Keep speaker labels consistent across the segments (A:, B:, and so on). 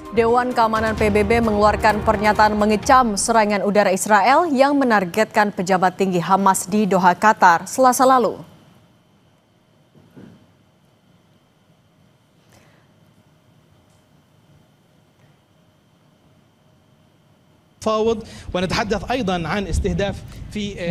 A: Dewan Keamanan PBB mengeluarkan pernyataan mengecam serangan udara Israel yang menargetkan pejabat tinggi Hamas di Doha, Qatar, Selasa lalu.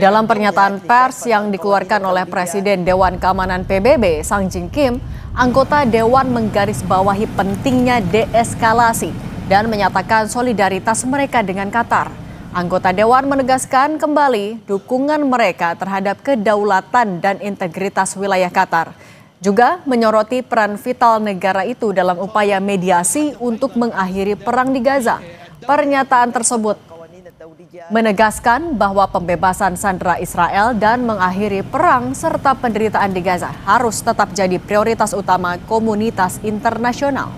A: Dalam pernyataan pers yang dikeluarkan oleh Presiden Dewan Keamanan PBB, Sang Jin Kim, anggota Dewan menggarisbawahi pentingnya deeskalasi dan menyatakan solidaritas mereka dengan Qatar. Anggota Dewan menegaskan kembali dukungan mereka terhadap kedaulatan dan integritas wilayah Qatar. Juga menyoroti peran vital negara itu dalam upaya mediasi untuk mengakhiri perang di Gaza. Pernyataan tersebut menegaskan bahwa pembebasan sandera Israel dan mengakhiri perang serta penderitaan di Gaza harus tetap jadi prioritas utama komunitas internasional.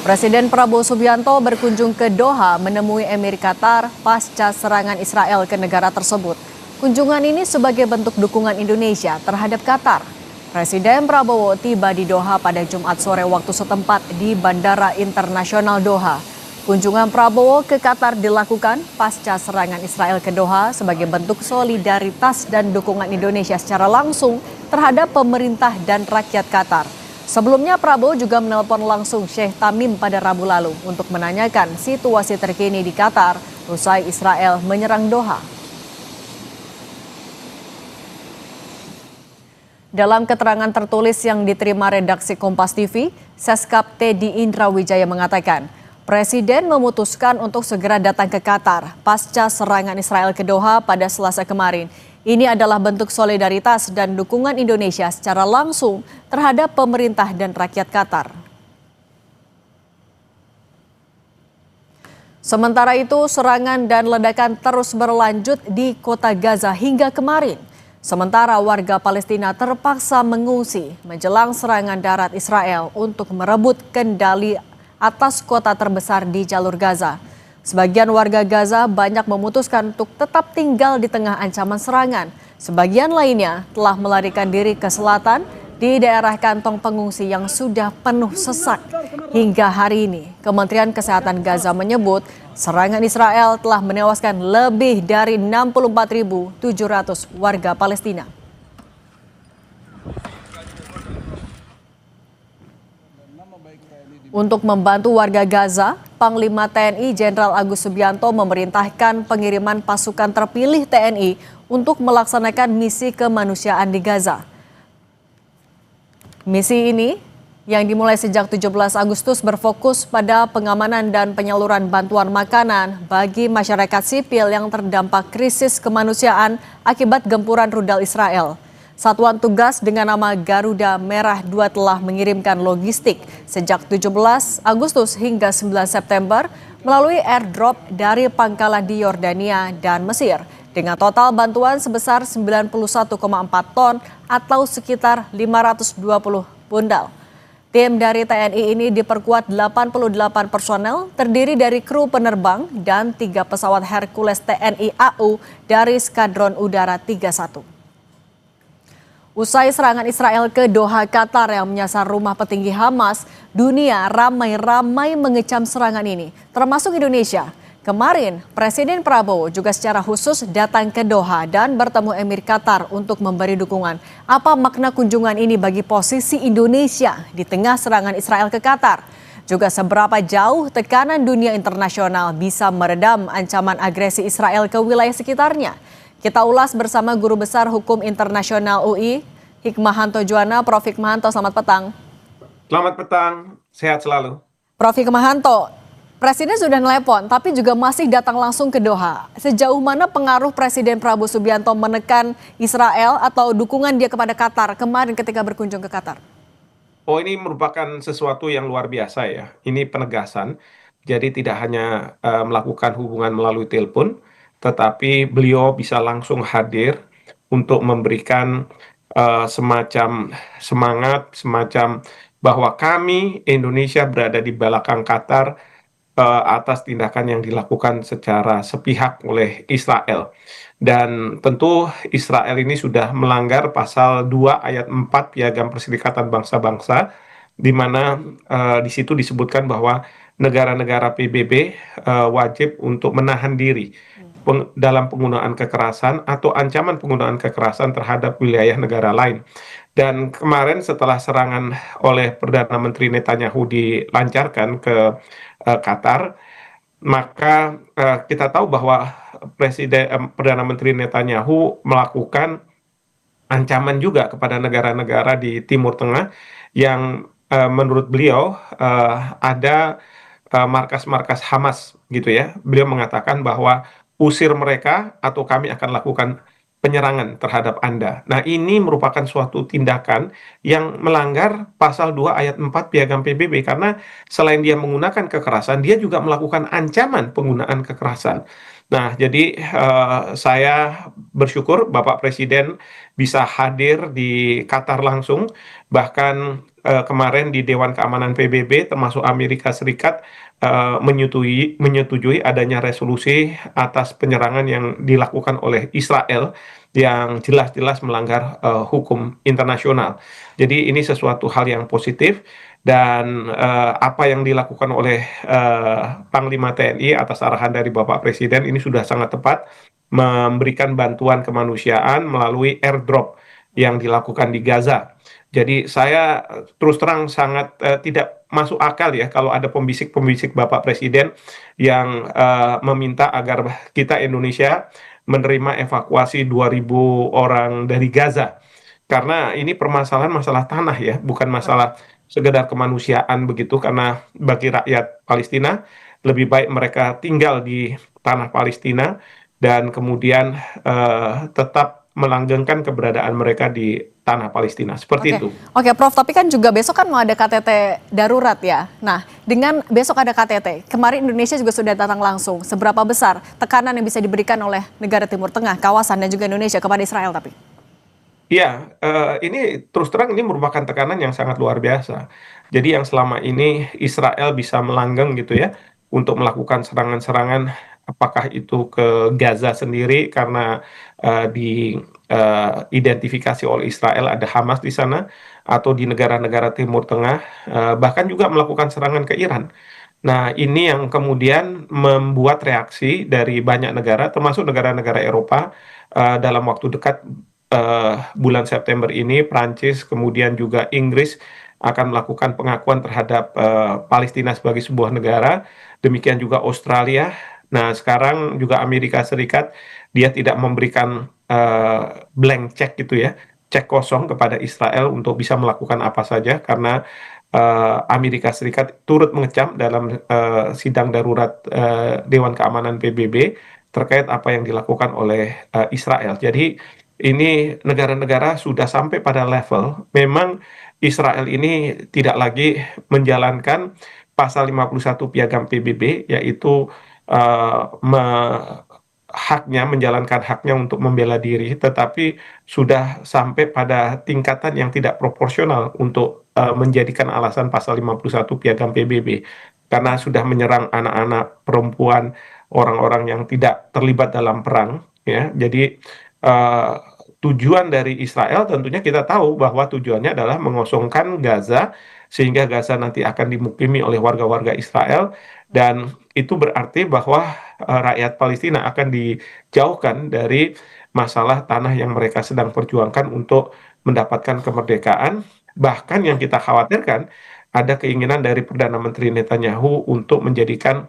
A: Presiden Prabowo Subianto berkunjung ke Doha menemui Emir Qatar pasca serangan Israel ke negara tersebut. Kunjungan ini sebagai bentuk dukungan Indonesia terhadap Qatar. Presiden Prabowo tiba di Doha pada Jumat sore waktu setempat di Bandara Internasional Doha. Kunjungan Prabowo ke Qatar dilakukan pasca serangan Israel ke Doha sebagai bentuk solidaritas dan dukungan Indonesia secara langsung terhadap pemerintah dan rakyat Qatar. Sebelumnya Prabowo juga menelpon langsung Sheikh Tamim pada Rabu lalu untuk menanyakan situasi terkini di Qatar usai Israel menyerang Doha. Dalam keterangan tertulis yang diterima redaksi Kompas TV, Seskap Teddy Indra Wijaya mengatakan, Presiden memutuskan untuk segera datang ke Qatar pasca serangan Israel ke Doha pada Selasa kemarin. Ini adalah bentuk solidaritas dan dukungan Indonesia secara langsung terhadap pemerintah dan rakyat Qatar. Sementara itu, serangan dan ledakan terus berlanjut di kota Gaza hingga kemarin. Sementara warga Palestina terpaksa mengungsi menjelang serangan darat Israel untuk merebut kendali atas kota terbesar di jalur Gaza. Sebagian warga Gaza banyak memutuskan untuk tetap tinggal di tengah ancaman serangan. Sebagian lainnya telah melarikan diri ke selatan di daerah kantong pengungsi yang sudah penuh sesak. Hingga hari ini, Kementerian Kesehatan Gaza menyebut serangan Israel telah menewaskan lebih dari 64.700 warga Palestina. Untuk membantu warga Gaza, Panglima TNI Jenderal Agus Subianto memerintahkan pengiriman pasukan terpilih TNI untuk melaksanakan misi kemanusiaan di Gaza. Misi ini yang dimulai sejak 17 Agustus berfokus pada pengamanan dan penyaluran bantuan makanan bagi masyarakat sipil yang terdampak krisis kemanusiaan akibat gempuran rudal Israel. Satuan tugas dengan nama Garuda Merah 2 telah mengirimkan logistik sejak 17 Agustus hingga 9 September melalui airdrop dari pangkalan di Yordania dan Mesir dengan total bantuan sebesar 91,4 ton atau sekitar 520 bundal. Tim dari TNI ini diperkuat 88 personel terdiri dari kru penerbang dan 3 pesawat Hercules TNI AU dari Skadron Udara 31. Usai serangan Israel ke Doha, Qatar yang menyasar rumah petinggi Hamas, dunia ramai-ramai mengecam serangan ini, termasuk Indonesia. Kemarin, Presiden Prabowo juga secara khusus datang ke Doha dan bertemu Emir Qatar untuk memberi dukungan. Apa makna kunjungan ini bagi posisi Indonesia di tengah serangan Israel ke Qatar? Juga seberapa jauh tekanan dunia internasional bisa meredam ancaman agresi Israel ke wilayah sekitarnya? Kita ulas bersama Guru Besar Hukum Internasional UI, Hikmahanto Juwana. Prof. Hikmahanto, selamat petang.
B: Selamat petang, sehat selalu.
A: Prof. Hikmahanto, Presiden sudah nelpon, tapi juga masih datang langsung ke Doha. Sejauh mana pengaruh Presiden Prabowo Subianto menekan Israel atau dukungan dia kepada Qatar kemarin ketika berkunjung ke Qatar?
B: Oh, ini merupakan sesuatu yang luar biasa ya. Ini penegasan. Jadi tidak hanya melakukan hubungan melalui telepon, tetapi beliau bisa langsung hadir untuk memberikan semacam semangat, semacam bahwa kami Indonesia berada di belakang Qatar atas tindakan yang dilakukan secara sepihak oleh Israel. Dan tentu Israel ini sudah melanggar pasal 2 ayat 4 Piagam Perserikatan Bangsa-Bangsa, di mana di situ disebutkan bahwa negara-negara PBB wajib untuk menahan diri dalam penggunaan kekerasan atau ancaman penggunaan kekerasan terhadap wilayah negara lain. Dan kemarin setelah serangan oleh Perdana Menteri Netanyahu dilancarkan ke Qatar, maka kita tahu bahwa Perdana Menteri Netanyahu melakukan ancaman juga kepada negara-negara di Timur Tengah yang menurut beliau ada markas-markas Hamas gitu ya. Beliau mengatakan bahwa usir mereka atau kami akan lakukan penyerangan terhadap Anda. Nah, ini merupakan suatu tindakan yang melanggar pasal 2 ayat 4 Piagam PBB karena selain dia menggunakan kekerasan, dia juga melakukan ancaman penggunaan kekerasan. Nah, jadi saya bersyukur Bapak Presiden bisa hadir di Qatar langsung, bahkan kemarin di Dewan Keamanan PBB termasuk Amerika Serikat menyetujui adanya resolusi atas penyerangan yang dilakukan oleh Israel yang jelas-jelas melanggar hukum internasional. Jadi ini sesuatu hal yang positif dan apa yang dilakukan oleh Panglima TNI atas arahan dari Bapak Presiden ini sudah sangat tepat memberikan bantuan kemanusiaan melalui airdrop yang dilakukan di Gaza. Jadi saya terus terang sangat tidak masuk akal ya kalau ada pembisik-pembisik Bapak Presiden yang meminta agar kita Indonesia menerima evakuasi 2.000 orang dari Gaza. Karena ini permasalahan masalah tanah ya, bukan masalah sekedar kemanusiaan begitu, karena bagi rakyat Palestina lebih baik mereka tinggal di tanah Palestina dan kemudian tetap melanggengkan keberadaan mereka di tanah Palestina. Seperti
A: Oke,
B: itu.
A: oke, Prof. Tapi kan juga besok kan mau ada KTT darurat ya. Nah, dengan besok ada KTT, kemarin Indonesia juga sudah datang langsung. Seberapa besar tekanan yang bisa diberikan oleh negara Timur Tengah, kawasan dan juga Indonesia kepada Israel tapi?
B: Ya, ini terus terang ini merupakan tekanan yang sangat luar biasa. Jadi yang selama ini Israel bisa melanggeng gitu ya untuk melakukan serangan-serangan, apakah itu ke Gaza sendiri karena diidentifikasi oleh Israel ada Hamas di sana, atau di negara-negara Timur Tengah, bahkan juga melakukan serangan ke Iran. Nah, ini yang kemudian membuat reaksi dari banyak negara, termasuk negara-negara Eropa, dalam waktu dekat bulan September ini, Prancis, kemudian juga Inggris akan melakukan pengakuan terhadap Palestina sebagai sebuah negara, demikian juga Australia. Nah, sekarang juga Amerika Serikat, dia tidak memberikan blank check gitu ya, cek kosong kepada Israel untuk bisa melakukan apa saja, karena Amerika Serikat turut mengecam dalam sidang darurat Dewan Keamanan PBB terkait apa yang dilakukan oleh Israel. Jadi ini negara-negara sudah sampai pada level memang Israel ini tidak lagi menjalankan pasal 51 Piagam PBB, yaitu eh, me- menjalankan haknya untuk membela diri, tetapi sudah sampai pada tingkatan yang tidak proporsional untuk menjadikan alasan pasal 51 Piagam PBB, karena sudah menyerang anak-anak, perempuan, orang-orang yang tidak terlibat dalam perang ya. Jadi eh, tujuan dari Israel tentunya kita tahu bahwa tujuannya adalah mengosongkan Gaza sehingga Gaza nanti akan dimukimi oleh warga-warga Israel, dan itu berarti bahwa rakyat Palestina akan dijauhkan dari masalah tanah yang mereka sedang perjuangkan untuk mendapatkan kemerdekaan. Bahkan yang kita khawatirkan ada keinginan dari Perdana Menteri Netanyahu untuk menjadikan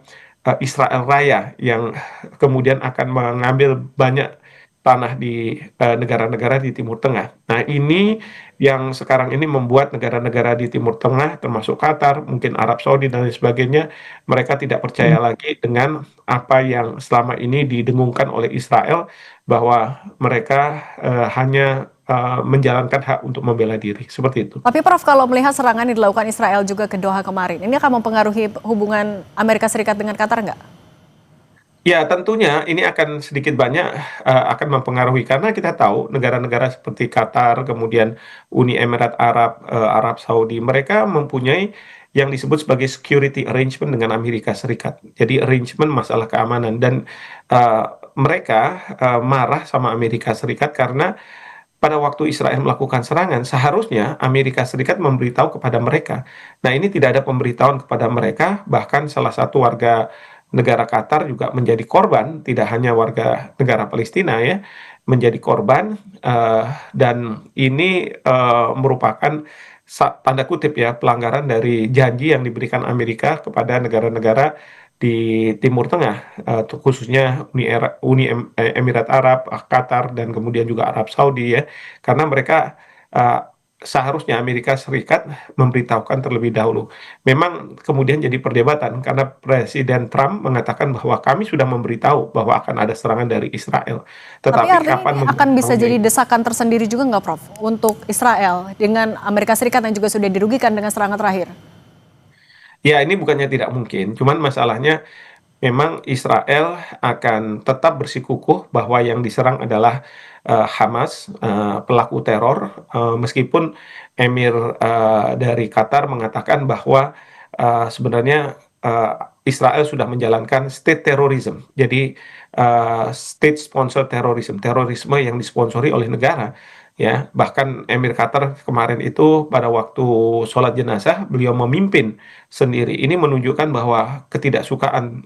B: Israel Raya yang kemudian akan mengambil banyak tanah di negara-negara di Timur Tengah. Nah, ini yang sekarang ini membuat negara-negara di Timur Tengah, termasuk Qatar, mungkin Arab Saudi dan lain sebagainya, mereka tidak percaya lagi dengan apa yang selama ini didengungkan oleh Israel, bahwa mereka hanya menjalankan hak untuk membela diri. Seperti itu.
A: Tapi Prof, kalau melihat serangan yang dilakukan Israel juga ke Doha kemarin, ini akan mempengaruhi hubungan Amerika Serikat dengan Qatar nggak?
B: Ya, tentunya ini akan sedikit banyak akan mempengaruhi, karena kita tahu negara-negara seperti Qatar, kemudian Uni Emirat Arab, Arab Saudi, mereka mempunyai yang disebut sebagai security arrangement dengan Amerika Serikat. Jadi arrangement masalah keamanan dan uh, mereka marah sama Amerika Serikat karena pada waktu Israel melakukan serangan, seharusnya Amerika Serikat memberitahu kepada mereka. Nah, ini tidak ada pemberitahuan kepada mereka, bahkan salah satu warga negara Qatar juga menjadi korban, tidak hanya warga negara Palestina ya, menjadi korban, dan ini merupakan tanda kutip ya pelanggaran dari janji yang diberikan Amerika kepada negara-negara di Timur Tengah, khususnya Emirat Arab, Qatar, dan kemudian juga Arab Saudi ya, karena mereka uh, seharusnya Amerika Serikat memberitahukan terlebih dahulu. Memang kemudian jadi perdebatan karena Presiden Trump mengatakan bahwa kami sudah memberitahu bahwa akan ada serangan dari Israel,
A: Tapi
B: tetapi
A: artinya ini
B: kapan
A: akan bisa
B: memberitahunya?
A: jadi desakan tersendiri juga nggak, Prof, untuk Israel dengan Amerika Serikat yang juga sudah dirugikan dengan serangan terakhir?
B: Ya, ini bukannya tidak mungkin, cuman masalahnya memang Israel akan tetap bersikukuh bahwa yang diserang adalah Hamas, pelaku teror, meskipun Emir dari Qatar mengatakan bahwa sebenarnya uh, Israel sudah menjalankan state terrorism, jadi state sponsor terrorism, terorisme yang disponsori oleh negara. Ya, bahkan Emir Qatar kemarin itu pada waktu sholat jenazah beliau memimpin sendiri. Ini menunjukkan bahwa ketidaksukaan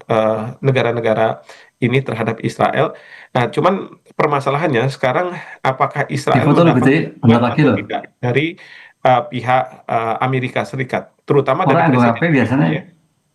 B: negara-negara ini terhadap Israel. Nah, cuman permasalahannya sekarang apakah Israel
C: Difoto lebih
B: mendapat
C: gede,
B: dukungan
C: bentar lagi
B: atau
C: loh.
B: tidak dari pihak Amerika Serikat, terutama dari
C: Orang anggap HP
B: Presiden Trump
C: biasanya.
B: ya,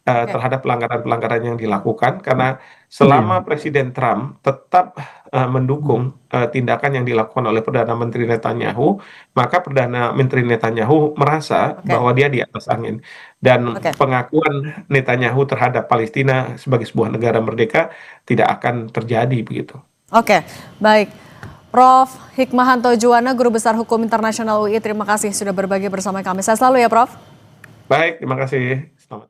A: Oke,
B: terhadap pelanggaran-pelanggaran yang dilakukan karena selama
C: Iya.
B: Presiden Trump tetap mendukung tindakan yang dilakukan oleh Perdana Menteri Netanyahu, maka Perdana Menteri Netanyahu merasa
A: oke,
B: bahwa dia di atas angin dan
A: oke.
B: pengakuan Netanyahu terhadap Palestina sebagai sebuah negara merdeka tidak akan terjadi begitu.
A: Oke, baik. Prof. Hikmahanto Juwana, Guru Besar Hukum Internasional UI, terima kasih sudah berbagi bersama kami. Saya selalu ya, Prof.
B: Baik, terima kasih. Selamat.